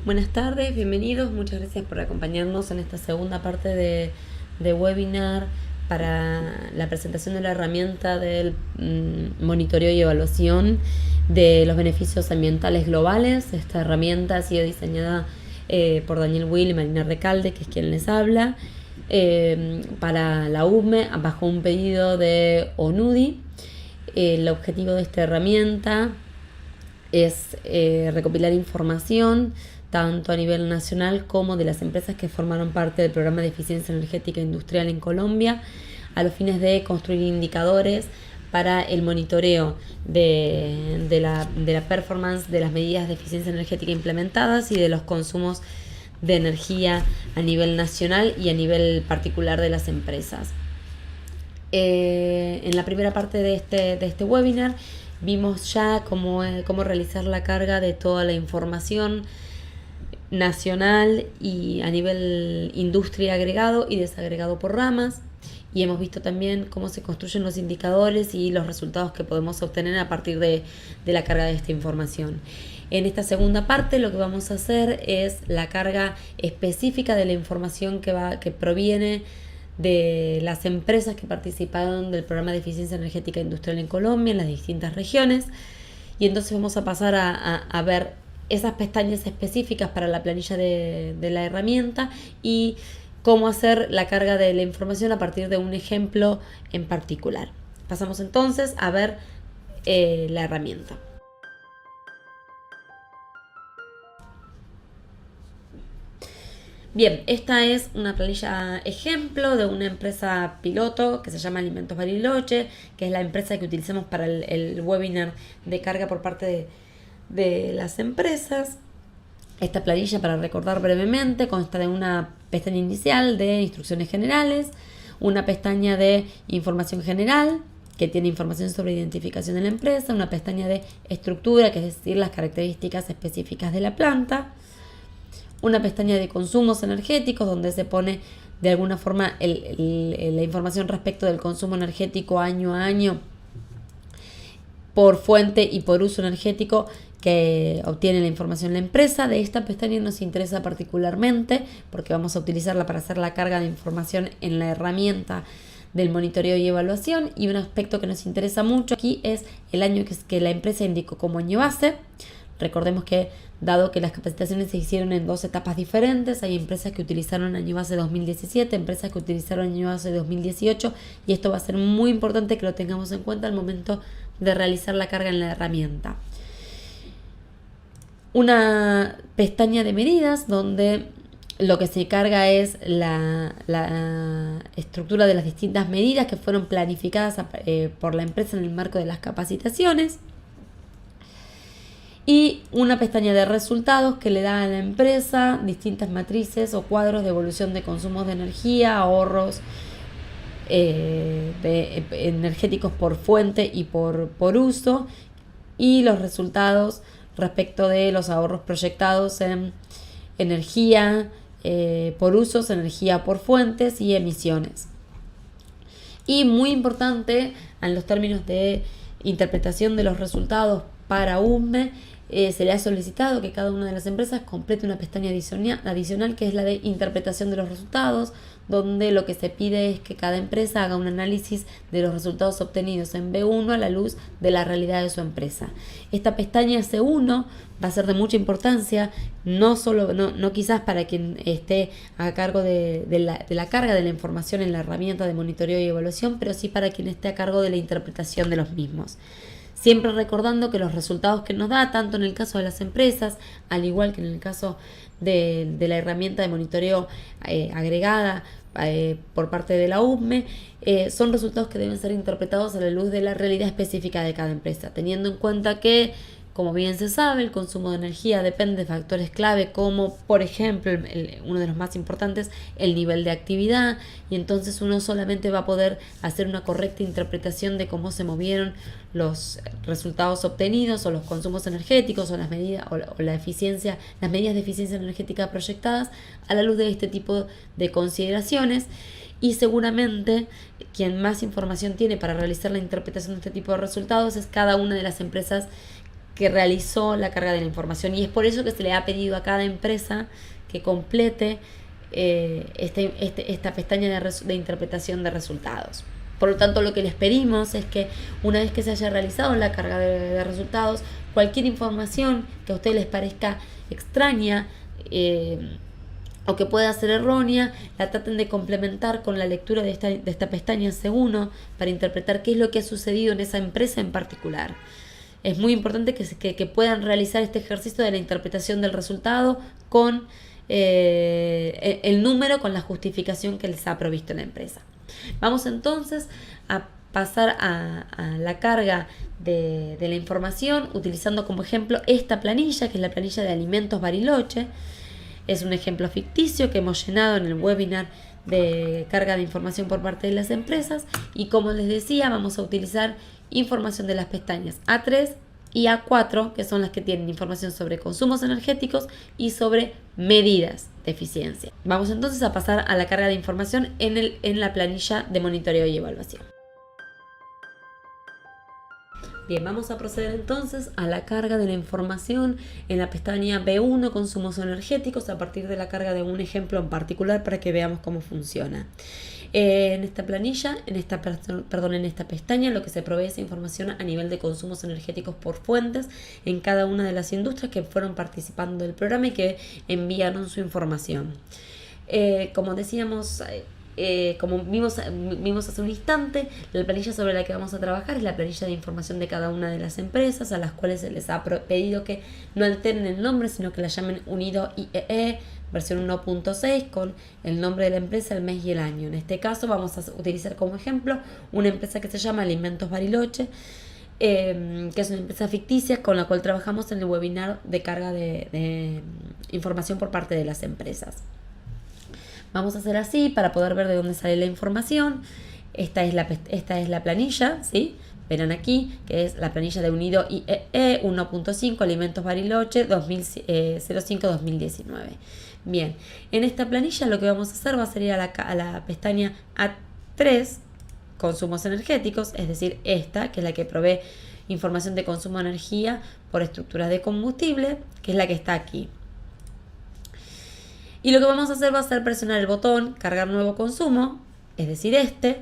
Buenas tardes, bienvenidos, muchas gracias por acompañarnos en esta segunda parte de webinar para la presentación de la herramienta del monitoreo y evaluación de los beneficios ambientales globales. Esta herramienta ha sido diseñada por Daniel Will y Marina Recalde, que es quien les habla, para la UME bajo un pedido de ONUDI. El objetivo de esta herramienta es recopilar información tanto a nivel nacional como de las empresas que formaron parte del programa de eficiencia energética industrial en Colombia, a los fines de construir indicadores para el monitoreo de la performance de las medidas de eficiencia energética implementadas y de los consumos de energía a nivel nacional y a nivel particular de las empresas. En la primera parte de este webinar vimos ya cómo realizar la carga de toda la información nacional y a nivel industria agregado y desagregado por ramas, y hemos visto también cómo se construyen los indicadores y los resultados que podemos obtener a partir de la carga de esta información. En esta segunda parte lo que vamos a hacer es la carga específica de la información que proviene de las empresas que participaron del programa de eficiencia energética industrial en Colombia, en las distintas regiones, y entonces vamos a pasar a ver esas pestañas específicas para la planilla de la herramienta y cómo hacer la carga de la información a partir de un ejemplo en particular. Pasamos entonces a ver la herramienta. Bien, esta es una planilla ejemplo de una empresa piloto que se llama Alimentos Bariloche, que es la empresa que utilizamos para el webinar de carga por parte de las empresas. Esta planilla, para recordar brevemente, consta de una pestaña inicial de instrucciones generales, una pestaña de información general que tiene información sobre identificación de la empresa, una pestaña de estructura, que es decir, las características específicas de la planta, una pestaña de consumos energéticos donde se pone de alguna forma la información respecto del consumo energético año a año por fuente y por uso energético que obtiene la información la empresa. De esta pestaña nos interesa particularmente porque vamos a utilizarla para hacer la carga de información en la herramienta del monitoreo y evaluación, y un aspecto que nos interesa mucho aquí es el año que la empresa indicó como año base. Recordemos que, dado que las capacitaciones se hicieron en dos etapas diferentes, hay empresas que utilizaron año base 2017, empresas que utilizaron año base 2018, y esto va a ser muy importante que lo tengamos en cuenta al momento de realizar la carga en la herramienta. Una pestaña de medidas donde lo que se carga es la estructura de las distintas medidas que fueron planificadas por la empresa en el marco de las capacitaciones. Y una pestaña de resultados que le da a la empresa distintas matrices o cuadros de evolución de consumos de energía, ahorros energéticos por fuente y por uso, y los resultados respecto de los ahorros proyectados en energía por usos, energía por fuentes y emisiones. Y muy importante, en los términos de interpretación de los resultados para UME, se le ha solicitado que cada una de las empresas complete una pestaña adicional que es la de interpretación de los resultados, donde lo que se pide es que cada empresa haga un análisis de los resultados obtenidos en B1 a la luz de la realidad de su empresa. Esta pestaña C1 va a ser de mucha importancia, no quizás para quien esté a cargo de la carga de la información en la herramienta de monitoreo y evaluación, pero sí para quien esté a cargo de la interpretación de los mismos. Siempre recordando que los resultados que nos da, tanto en el caso de las empresas, al igual que en el caso de la herramienta de monitoreo agregada por parte de la UME, son resultados que deben ser interpretados a la luz de la realidad específica de cada empresa, teniendo en cuenta que, como bien se sabe, el consumo de energía depende de factores clave como, por ejemplo, uno de los más importantes, el nivel de actividad, y entonces uno solamente va a poder hacer una correcta interpretación de cómo se movieron los resultados obtenidos o los consumos energéticos o las medidas o la eficiencia, las medidas de eficiencia energética proyectadas a la luz de este tipo de consideraciones. Y seguramente quien más información tiene para realizar la interpretación de este tipo de resultados es cada una de las empresas que realizó la carga de la información, y es por eso que se le ha pedido a cada empresa que complete esta pestaña de interpretación de resultados. Por lo tanto, lo que les pedimos es que una vez que se haya realizado la carga de resultados, cualquier información que a ustedes les parezca extraña o que pueda ser errónea, la traten de complementar con la lectura de esta pestaña C1 para interpretar qué es lo que ha sucedido en esa empresa en particular. Es muy importante que puedan realizar este ejercicio de la interpretación del resultado con el número, con la justificación que les ha provisto la empresa. Vamos entonces a pasar a la carga de la información utilizando como ejemplo esta planilla, que es la planilla de alimentos Bariloche. Es un ejemplo ficticio que hemos llenado en el webinar de carga de información por parte de las empresas, y como les decía, vamos a utilizar información de las pestañas A3 y A4, que son las que tienen información sobre consumos energéticos y sobre medidas de eficiencia. Vamos entonces a pasar a la carga de información en la planilla de monitoreo y evaluación. Bien, vamos a proceder entonces a la carga de la información en la pestaña B1, consumos energéticos, a partir de la carga de un ejemplo en particular para que veamos cómo funciona. En esta planilla, en esta pestaña, lo que se provee es información a nivel de consumos energéticos por fuentes en cada una de las industrias que fueron participando del programa y que enviaron su información. Como decíamos, como vimos hace un instante, la planilla sobre la que vamos a trabajar es la planilla de información de cada una de las empresas, a las cuales se les ha pedido que no alteren el nombre, sino que la llamen Unido IEE versión 1.6 con el nombre de la empresa, el mes y el año. En este caso vamos a utilizar como ejemplo una empresa que se llama Alimentos Bariloche, que es una empresa ficticia con la cual trabajamos en el webinar de carga de información por parte de las empresas. Vamos a hacer así para poder ver de dónde sale la información. Esta es la planilla, ¿sí? Verán aquí que es la planilla de Unido IEE 1.5 Alimentos Bariloche 05-2019. Bien, en esta planilla lo que vamos a hacer va a ser ir a la pestaña A3, consumos energéticos, es decir, esta, que es la que provee información de consumo de energía por estructuras de combustible, que es la que está aquí. Y lo que vamos a hacer va a ser presionar el botón cargar nuevo consumo, es decir,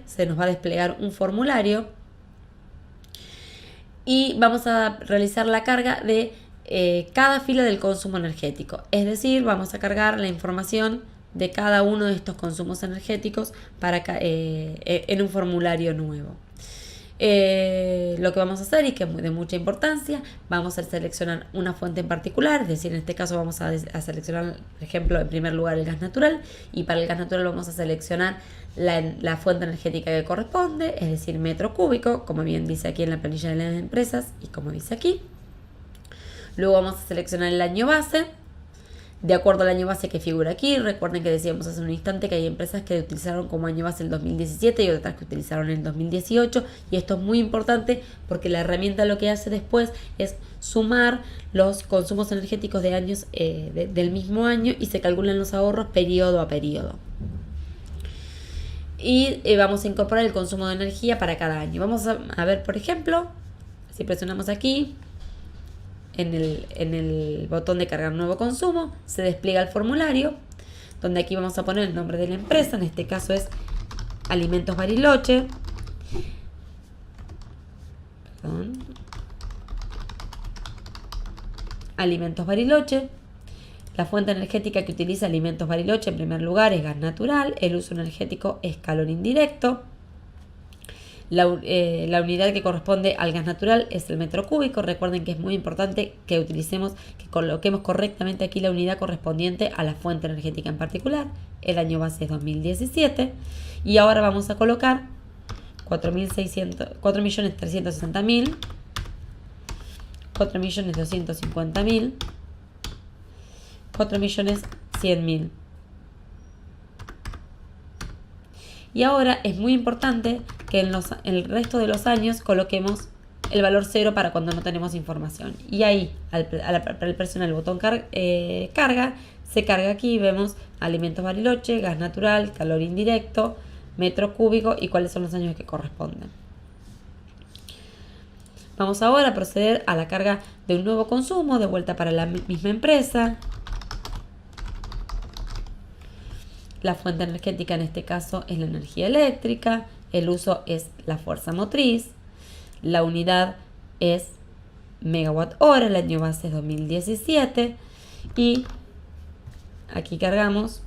se nos va a desplegar un formulario y vamos a realizar la carga de cada fila del consumo energético. Es decir, vamos a cargar la información de cada uno de estos consumos energéticos en un formulario nuevo. Lo que vamos a hacer, y que es de mucha importancia, vamos a seleccionar una fuente en particular, es decir, en este caso vamos a seleccionar, por ejemplo, en primer lugar el gas natural, y para el gas natural vamos a seleccionar la fuente energética que corresponde, es decir, metro cúbico, como bien dice aquí en la planilla de las empresas y como dice aquí. Luego vamos a seleccionar el año base, de acuerdo al año base que figura aquí. Recuerden que decíamos hace un instante que hay empresas que utilizaron como año base el 2017 y otras que utilizaron el 2018, y esto es muy importante porque la herramienta lo que hace después es sumar los consumos energéticos de años del mismo año y se calculan los ahorros periodo a periodo. Y vamos a incorporar el consumo de energía para cada año. Vamos a ver, por ejemplo, si presionamos aquí en el botón de cargar nuevo consumo, se despliega el formulario, donde aquí vamos a poner el nombre de la empresa, en este caso es Alimentos Bariloche. Alimentos Bariloche. La fuente energética que utiliza Alimentos Bariloche en primer lugar es gas natural, el uso energético es calor indirecto. La unidad que corresponde al gas natural es el metro cúbico. Recuerden que es muy importante que coloquemos correctamente aquí la unidad correspondiente a la fuente energética en particular. El año base es 2017. Y ahora vamos a colocar 4.360.000, 4.250.000, 4.100.000. Y ahora es muy importante que en el resto de los años coloquemos el valor 0 para cuando no tenemos información. Y ahí, al presionar el botón carga, se carga aquí y vemos Alimentos Bariloche, gas natural, calor indirecto, metro cúbico y cuáles son los años que corresponden. Vamos ahora a proceder a la carga de un nuevo consumo, de vuelta para la misma empresa. La fuente energética en este caso es la energía eléctrica, el uso es la fuerza motriz, la unidad es megawatt hora, el año base es 2017 y aquí cargamos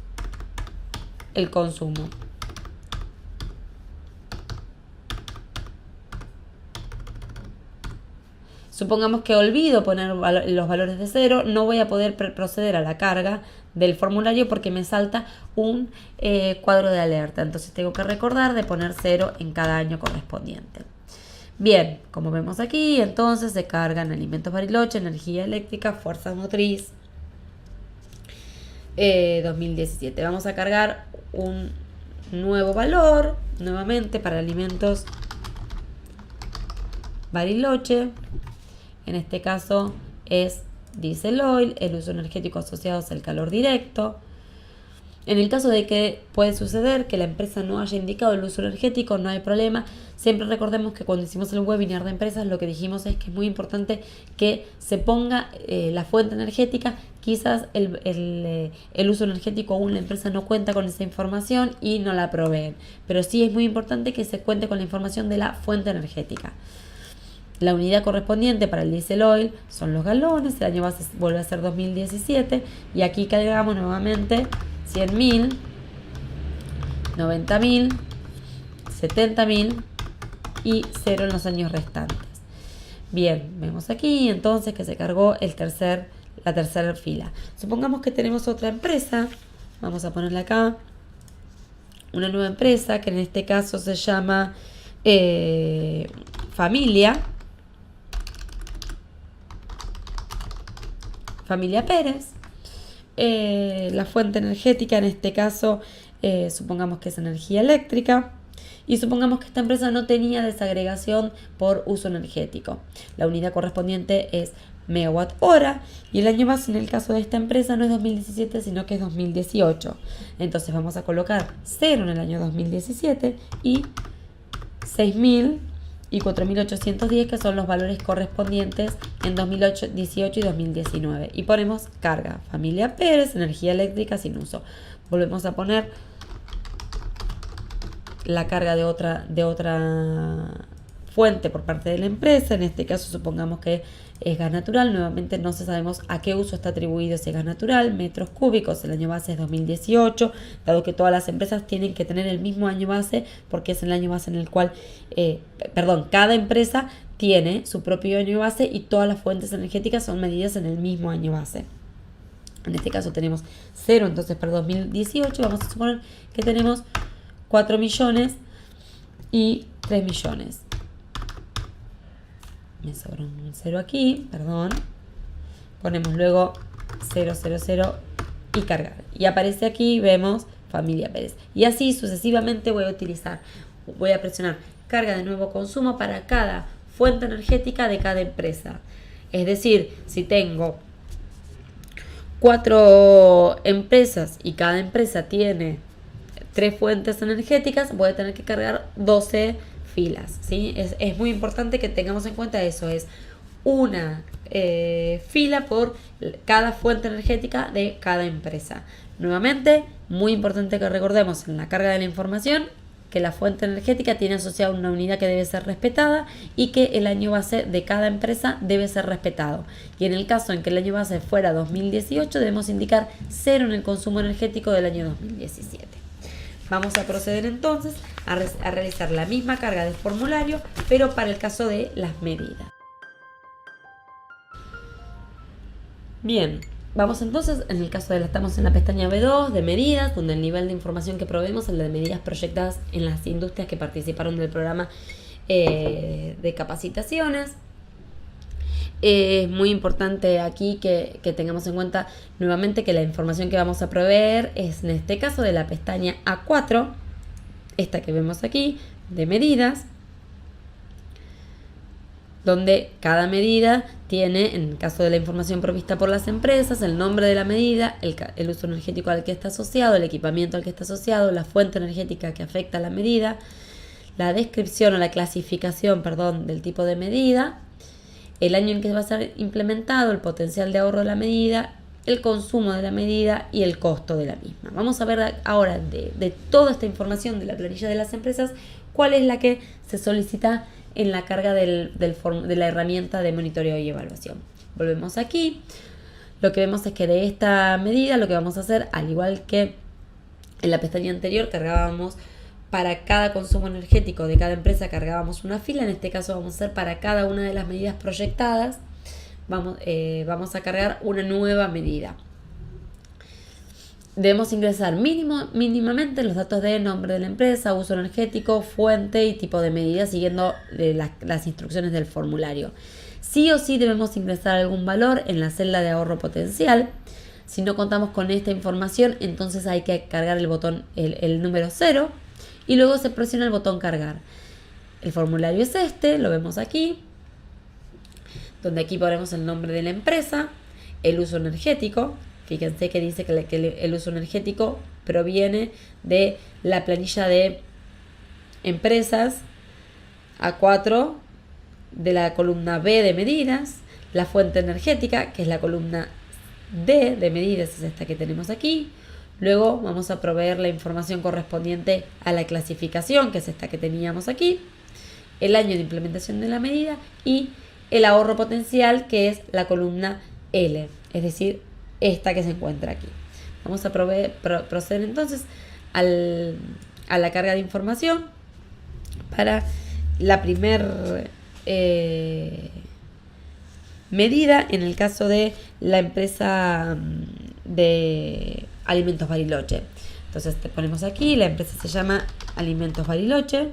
el consumo. Supongamos que olvido poner los valores de cero, no voy a poder proceder a la carga del formulario porque me salta un cuadro de alerta. Entonces tengo que recordar de poner 0 en cada año correspondiente. Bien, como vemos aquí, entonces se cargan alimentos Bariloche, energía eléctrica, fuerza motriz, 2017. Vamos a cargar un nuevo valor, nuevamente para alimentos Bariloche. En este caso es diesel oil, el uso energético asociado es el calor directo. En el caso de que puede suceder que la empresa no haya indicado el uso energético, no hay problema. Siempre recordemos que cuando hicimos el webinar de empresas lo que dijimos es que es muy importante que se ponga la fuente energética. Quizás el uso energético aún la empresa no cuenta con esa información y no la proveen. Pero sí es muy importante que se cuente con la información de la fuente energética. La unidad correspondiente para el diesel oil son los galones, el año base vuelve a ser 2017 y aquí cargamos nuevamente 100.000, 90.000, 70.000 y 0 en los años restantes. Bien, vemos aquí entonces que se cargó la tercera fila. Supongamos que tenemos otra empresa, vamos a ponerle acá, una nueva empresa que en este caso se llama Familia Pérez. La fuente energética en este caso supongamos que es energía eléctrica y supongamos que esta empresa no tenía desagregación por uso energético. La unidad correspondiente es megawatt hora y el año base en el caso de esta empresa no es 2017 sino que es 2018. Entonces vamos a colocar 0 en el año 2017 y 6.000 y 4.810 que son los valores correspondientes en 2018 y 2019 y ponemos carga Familia Pérez, energía eléctrica sin uso. Volvemos a poner la carga de otra fuente por parte de la empresa. En este caso supongamos que es gas natural. Nuevamente no sabemos a qué uso está atribuido ese gas natural. Metros cúbicos, el año base es 2018, dado que todas las empresas tienen que tener el mismo año base porque es el año base en el cual, cada empresa tiene su propio año base y todas las fuentes energéticas son medidas en el mismo año base. En este caso tenemos 0, entonces para 2018 vamos a suponer que tenemos 4 millones y 3 millones. Me sobra un 0 aquí, perdón. Ponemos luego 000 y cargar. Y aparece aquí, vemos Familia Pérez. Y así sucesivamente voy a presionar carga de nuevo consumo para cada fuente energética de cada empresa. Es decir, si tengo 4 empresas y cada empresa tiene 3 fuentes energéticas, voy a tener que cargar 12 filas, ¿sí? Es muy importante que tengamos en cuenta eso, es una fila por cada fuente energética de cada empresa. Nuevamente, muy importante que recordemos en la carga de la información que la fuente energética tiene asociada una unidad que debe ser respetada y que el año base de cada empresa debe ser respetado. Y en el caso en que el año base fuera 2018, debemos indicar 0 en el consumo energético del año 2017. Vamos a proceder entonces a realizar la misma carga del formulario, pero para el caso de las medidas. Bien, vamos entonces, en el caso de estamos en la pestaña B2 de medidas, donde el nivel de información que proveemos es el de medidas proyectadas en las industrias que participaron del programa de capacitaciones. Es muy importante aquí que tengamos en cuenta nuevamente que la información que vamos a proveer es en este caso de la pestaña A4, esta que vemos aquí, de medidas, donde cada medida tiene, en el caso de la información provista por las empresas, el nombre de la medida, el uso energético al que está asociado, el equipamiento al que está asociado, la fuente energética que afecta a la medida, la descripción o la clasificación, del tipo de medida, el año en que va a ser implementado, el potencial de ahorro de la medida, el consumo de la medida y el costo de la misma. Vamos a ver ahora de toda esta información de la planilla de las empresas, cuál es la que se solicita en la carga de la herramienta de monitoreo y evaluación. Volvemos aquí. Lo que vemos es que de esta medida lo que vamos a hacer, al igual que en la pestaña anterior, cargábamos para cada consumo energético de cada empresa, cargábamos una fila. En este caso vamos a hacer para cada una de las medidas proyectadas, vamos a cargar una nueva medida. Debemos ingresar mínimamente los datos de nombre de la empresa, uso energético, fuente y tipo de medida, siguiendo las instrucciones del formulario. Sí o sí debemos ingresar algún valor en la celda de ahorro potencial. Si no contamos con esta información, entonces hay que cargar el botón, el número 0, y luego se presiona el botón cargar. El formulario es este, lo vemos aquí, donde aquí ponemos el nombre de la empresa, el uso energético. Fíjense que dice que el uso energético proviene de la planilla de empresas A4 de la columna B de medidas, la fuente energética, que es la columna D de medidas, es esta que tenemos aquí. Luego vamos a proveer la información correspondiente a la clasificación, que es esta que teníamos aquí, el año de implementación de la medida y el ahorro potencial, que es la columna L, es decir, esta que se encuentra aquí. Vamos a proceder entonces a la carga de información para la primer medida en el caso de la empresa de Alimentos Bariloche. Entonces te ponemos aquí, la empresa se llama Alimentos Bariloche.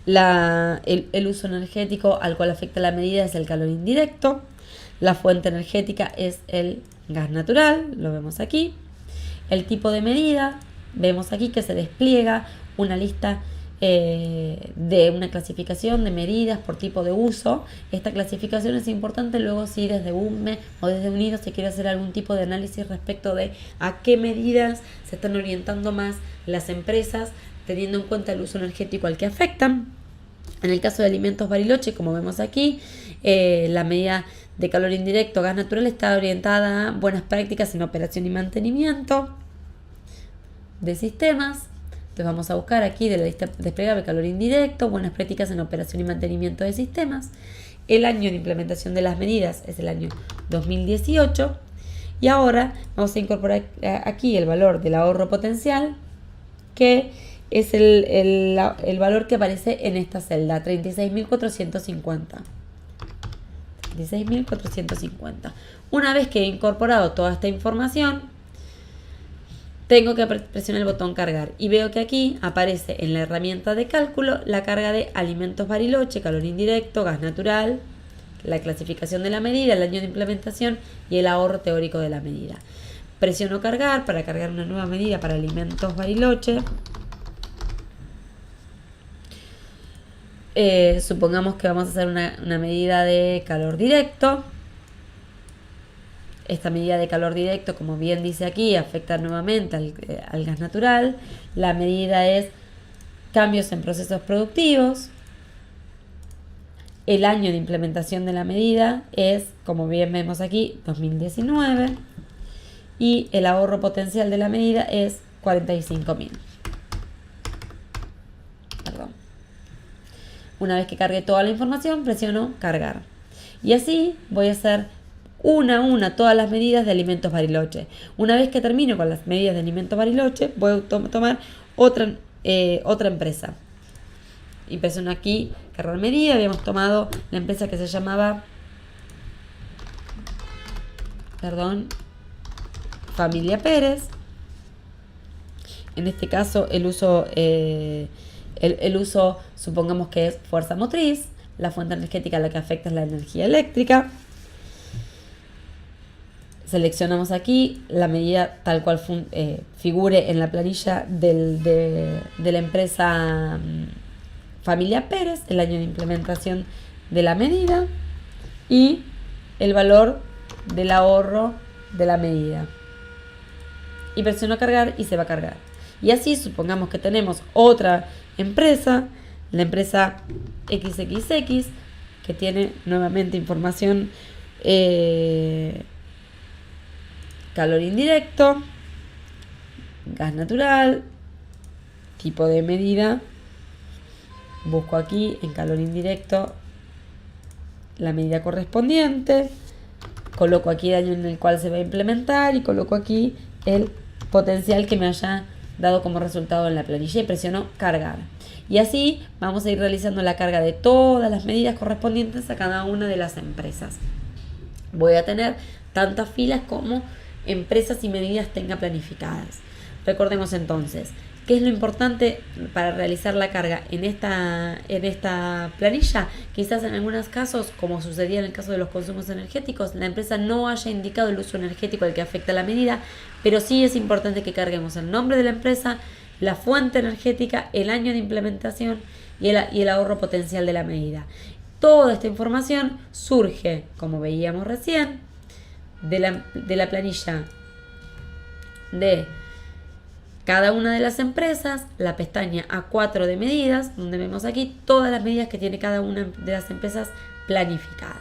El uso energético al cual afecta la medida es el calor indirecto. La fuente energética es el gas natural, lo vemos aquí. El tipo de medida, vemos aquí que se despliega una lista de una clasificación de medidas por tipo de uso. Esta clasificación es importante luego si desde UME o desde UNIDO se quiere hacer algún tipo de análisis respecto de a qué medidas se están orientando más las empresas, teniendo en cuenta el uso energético al que afectan. En el caso de Alimentos Bariloche, como vemos aquí, la medida de calor indirecto, gas natural, está orientada a buenas prácticas en operación y mantenimiento de sistemas. Entonces vamos a buscar aquí de la lista desplegable calor indirecto, buenas prácticas en operación y mantenimiento de sistemas. El año de implementación de las medidas es el año 2018. Y ahora vamos a incorporar aquí el valor del ahorro potencial, que es el valor que aparece en esta celda, 36.450. 36.450. Una vez que he incorporado toda esta información, tengo que presionar el botón cargar y veo que aquí aparece en la herramienta de cálculo la carga de Alimentos Bariloche, calor indirecto, gas natural, la clasificación de la medida, el año de implementación y el ahorro teórico de la medida. Presiono cargar para cargar una nueva medida para Alimentos Bariloche. Supongamos que vamos a hacer una medida de calor directo. Esta medida de calor directo, como bien dice aquí, afecta nuevamente al gas natural. La medida es cambios en procesos productivos. El año de implementación de la medida es, como bien vemos aquí, 2019. Y el ahorro potencial de la medida es 45.000. Perdón. Una vez que cargue toda la información, presiono cargar. Y así voy a hacer una a una todas las medidas de Alimentos Bariloche. Una vez que termino con las medidas de Alimentos Bariloche, voy a tomar otra empresa. Y presiono aquí cargar medida. Habíamos tomado la empresa que se llamaba Familia Pérez. En este caso el uso supongamos que es fuerza motriz. La fuente energética a la que afecta es la energía eléctrica. Seleccionamos aquí la medida tal cual figure en la planilla de la empresa Familia Pérez, el año de implementación de la medida y el valor del ahorro de la medida. Y presiono cargar y se va a cargar. Y así supongamos que tenemos otra empresa, la empresa XXX, que tiene nuevamente información calor indirecto, gas natural, tipo de medida. Busco aquí en calor indirecto la medida correspondiente, coloco aquí el año en el cual se va a implementar y coloco aquí el potencial que me haya dado como resultado en la planilla y presiono cargar. Y así vamos a ir realizando la carga de todas las medidas correspondientes a cada una de las empresas. Voy a tener tantas filas como empresas y medidas tenga planificadas. Recordemos entonces, ¿qué es lo importante para realizar la carga en esta planilla? Quizás en algunos casos, como sucedía en el caso de los consumos energéticos, la empresa no haya indicado el uso energético al que afecta la medida, pero sí es importante que carguemos el nombre de la empresa, la fuente energética, el año de implementación y el ahorro potencial de la medida. Toda esta información surge, como veíamos recién, de la planilla de cada una de las empresas, la pestaña A4 de medidas, donde vemos aquí todas las medidas que tiene cada una de las empresas planificadas.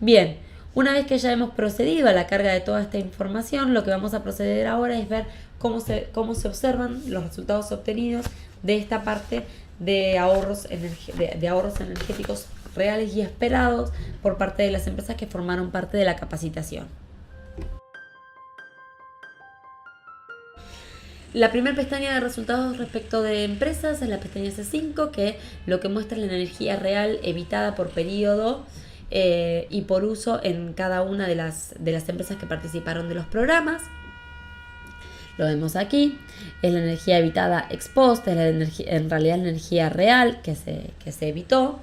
Bien, una vez que ya hemos procedido a la carga de toda esta información, lo que vamos a proceder ahora es ver cómo se observan los resultados obtenidos de esta parte de ahorros energéticos reales y esperados por parte de las empresas que formaron parte de la capacitación. La primera pestaña de resultados respecto de empresas es la pestaña C5, que lo que muestra es la energía real evitada por periodo y por uso en cada una de las empresas que participaron de los programas. Lo vemos aquí, es la energía evitada ex post, es en realidad la energía real que se evitó,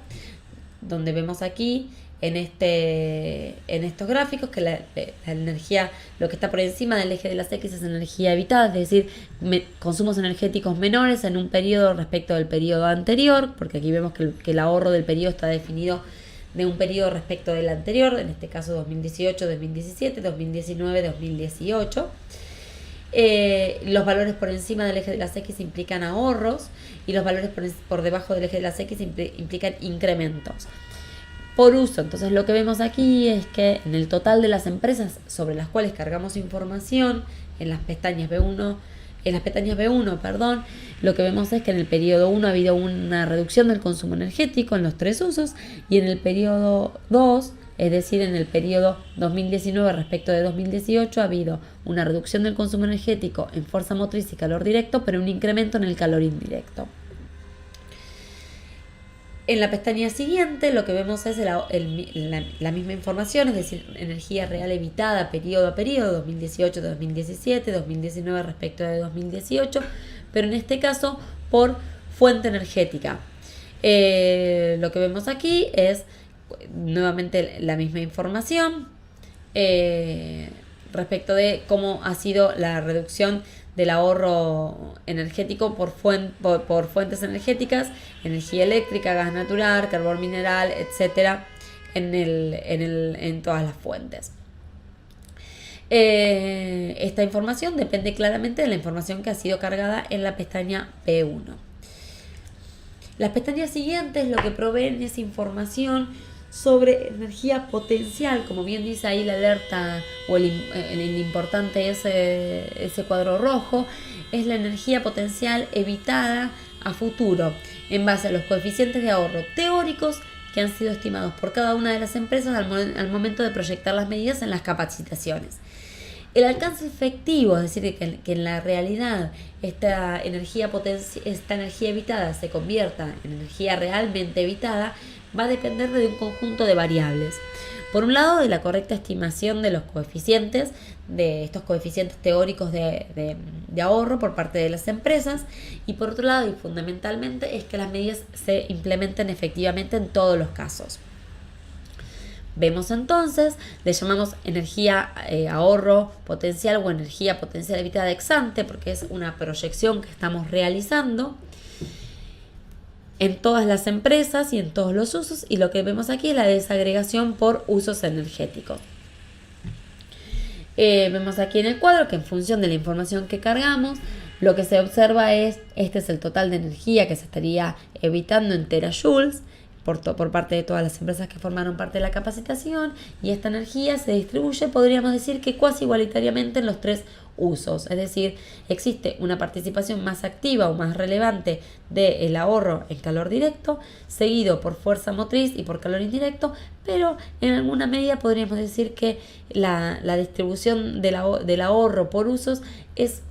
donde vemos aquí en estos gráficos que la energía, lo que está por encima del eje de las X es energía evitada, es decir, consumos energéticos menores en un periodo respecto del periodo anterior, porque aquí vemos que el ahorro del periodo está definido de un periodo respecto del anterior, en este caso 2018, 2017, 2019, 2018. Los valores por encima del eje de las X implican ahorros y los valores por debajo del eje de las X implican incrementos. Por uso, entonces lo que vemos aquí es que en el total de las empresas sobre las cuales cargamos información, en las pestañas B1, lo que vemos es que en el periodo 1 ha habido una reducción del consumo energético en los 3 usos y en el periodo 2, es decir, en el periodo 2019 respecto de 2018, ha habido una reducción del consumo energético en fuerza motriz y calor directo, pero un incremento en el calor indirecto. En la pestaña siguiente lo que vemos es la misma información, es decir, energía real evitada periodo a periodo, 2018, 2017, 2019 respecto de 2018, pero en este caso por fuente energética. Lo que vemos aquí es nuevamente la misma información respecto de cómo ha sido la reducción del ahorro energético por fuentes energéticas, energía eléctrica, gas natural, carbón mineral, etcétera, en todas las fuentes. Esta información depende claramente de la información que ha sido cargada en la pestaña P1. Las pestañas siguientes lo que proveen es información sobre energía potencial, como bien dice ahí la alerta o el importante ese cuadro rojo, es la energía potencial evitada a futuro en base a los coeficientes de ahorro teóricos que han sido estimados por cada una de las empresas al momento de proyectar las medidas en las capacitaciones. El alcance efectivo, es decir, que en la realidad esta energía evitada se convierta en energía realmente evitada, va a depender de un conjunto de variables. Por un lado, de la correcta estimación de los coeficientes, de estos coeficientes teóricos de ahorro por parte de las empresas, y por otro lado, y fundamentalmente, es que las medidas se implementen efectivamente en todos los casos. Vemos entonces, le llamamos energía ahorro potencial o energía potencial evitada ex ante, porque es una proyección que estamos realizando en todas las empresas y en todos los usos, y lo que vemos aquí es la desagregación por usos energéticos. Vemos aquí en el cuadro que en función de la información que cargamos, Lo que se observa es, este es el total de energía que se estaría evitando en terajoules por parte de todas las empresas que formaron parte de la capacitación, y esta energía se distribuye, podríamos decir que cuasi igualitariamente en los tres usos, es decir, existe una participación más activa o más relevante del ahorro en calor directo, seguido por fuerza motriz y por calor indirecto, pero en alguna medida podríamos decir que la distribución del ahorro por usos es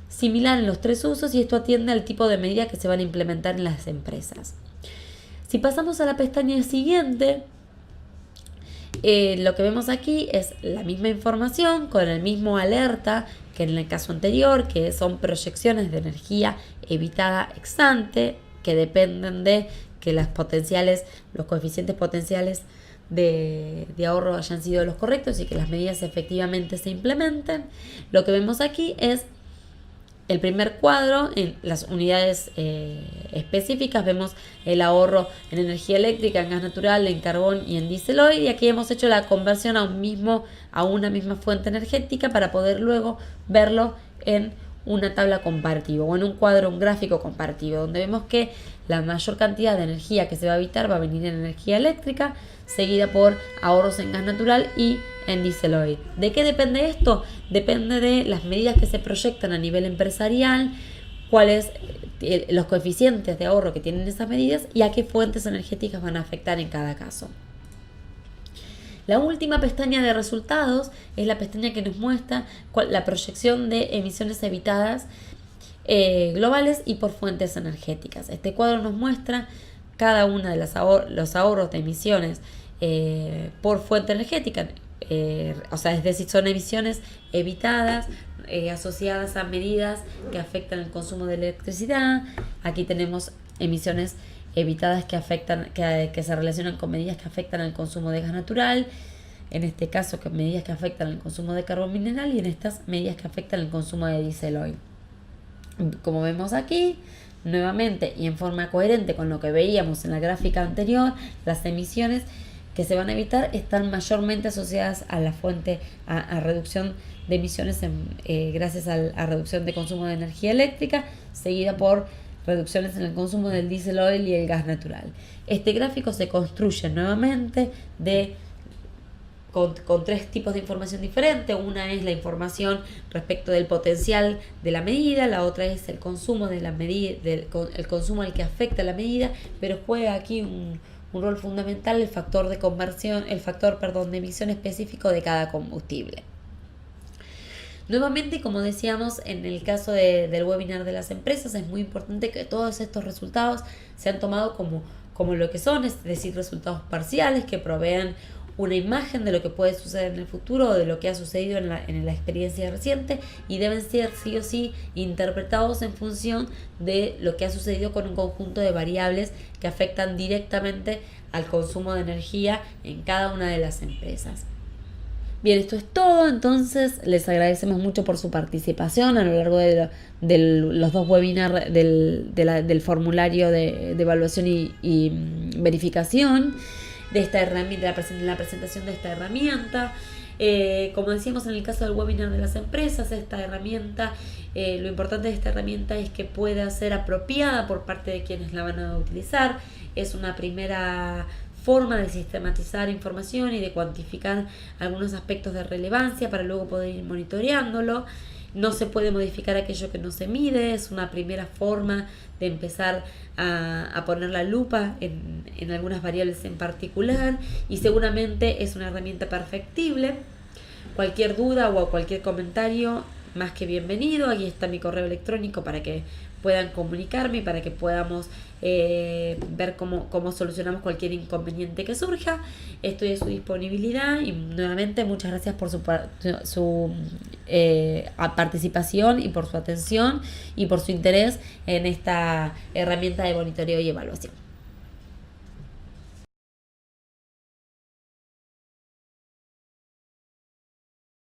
similar en los tres usos, y esto atiende al tipo de medida que se van a implementar en las empresas. Si pasamos a la pestaña siguiente, lo que vemos aquí es la misma información con el mismo alerta que en el caso anterior, que son proyecciones de energía evitada ex ante, que dependen de que los coeficientes potenciales de ahorro hayan sido los correctos y que las medidas efectivamente se implementen. Lo que vemos aquí es el primer cuadro. En las unidades específicas vemos el ahorro en energía eléctrica, en gas natural, en carbón y en diésel oil, y aquí hemos hecho la conversión a una misma fuente energética para poder luego verlo en una tabla comparativa o en un gráfico comparativo, donde vemos que la mayor cantidad de energía que se va a evitar va a venir en energía eléctrica, seguida por ahorros en gas natural y en diésel oil. ¿De qué depende esto? Depende de las medidas que se proyectan a nivel empresarial, cuáles los coeficientes de ahorro que tienen esas medidas y a qué fuentes energéticas van a afectar en cada caso. La última pestaña de resultados es la pestaña que nos muestra la proyección de emisiones evitadas globales y por fuentes energéticas. Este cuadro nos muestra cada una de los ahorros de emisiones por fuente energética, es decir, son emisiones evitadas asociadas a medidas que afectan el consumo de electricidad. Aquí tenemos emisiones evitadas que se relacionan con medidas que afectan al consumo de gas natural, en este caso con medidas que afectan el consumo de carbón mineral, y en estas medidas que afectan el consumo de diésel oil. Como vemos aquí, nuevamente y en forma coherente con lo que veíamos en la gráfica anterior, las emisiones que se van a evitar están mayormente asociadas a la fuente, a reducción de emisiones gracias a reducción de consumo de energía eléctrica, seguida por reducciones en el consumo del diésel oil y el gas natural. Este gráfico se construye nuevamente con tres tipos de información diferente. Una es la información respecto del potencial de la medida, la otra es el consumo de la medida, el consumo al que afecta la medida, pero juega aquí un rol fundamental el factor de emisión específico de cada combustible. Nuevamente, como decíamos en el caso del webinar de las empresas, es muy importante que todos estos resultados sean tomados como lo que son, es decir, resultados parciales que provean una imagen de lo que puede suceder en el futuro o de lo que ha sucedido en la experiencia reciente, y deben ser sí o sí interpretados en función de lo que ha sucedido con un conjunto de variables que afectan directamente al consumo de energía en cada una de las empresas. Bien, esto es todo. Entonces les agradecemos mucho por su participación a lo largo de los dos webinars del formulario de evaluación y verificación de esta herramienta, la presentación de esta herramienta. Como decíamos en el caso del webinar de las empresas, esta herramienta, lo importante de esta herramienta es que pueda ser apropiada por parte de quienes la van a utilizar. Es una primera forma de sistematizar información y de cuantificar algunos aspectos de relevancia para luego poder ir monitoreándolo. No se puede modificar aquello que no se mide. Es una primera forma de empezar a poner la lupa en algunas variables en particular, y seguramente es una herramienta perfectible. Cualquier duda o cualquier comentario, más que bienvenido. Aquí está mi correo electrónico para que puedan comunicarme y para que podamos ver cómo solucionamos cualquier inconveniente que surja. Estoy a su disponibilidad, y nuevamente muchas gracias por su participación y por su atención y por su interés en esta herramienta de monitoreo y evaluación.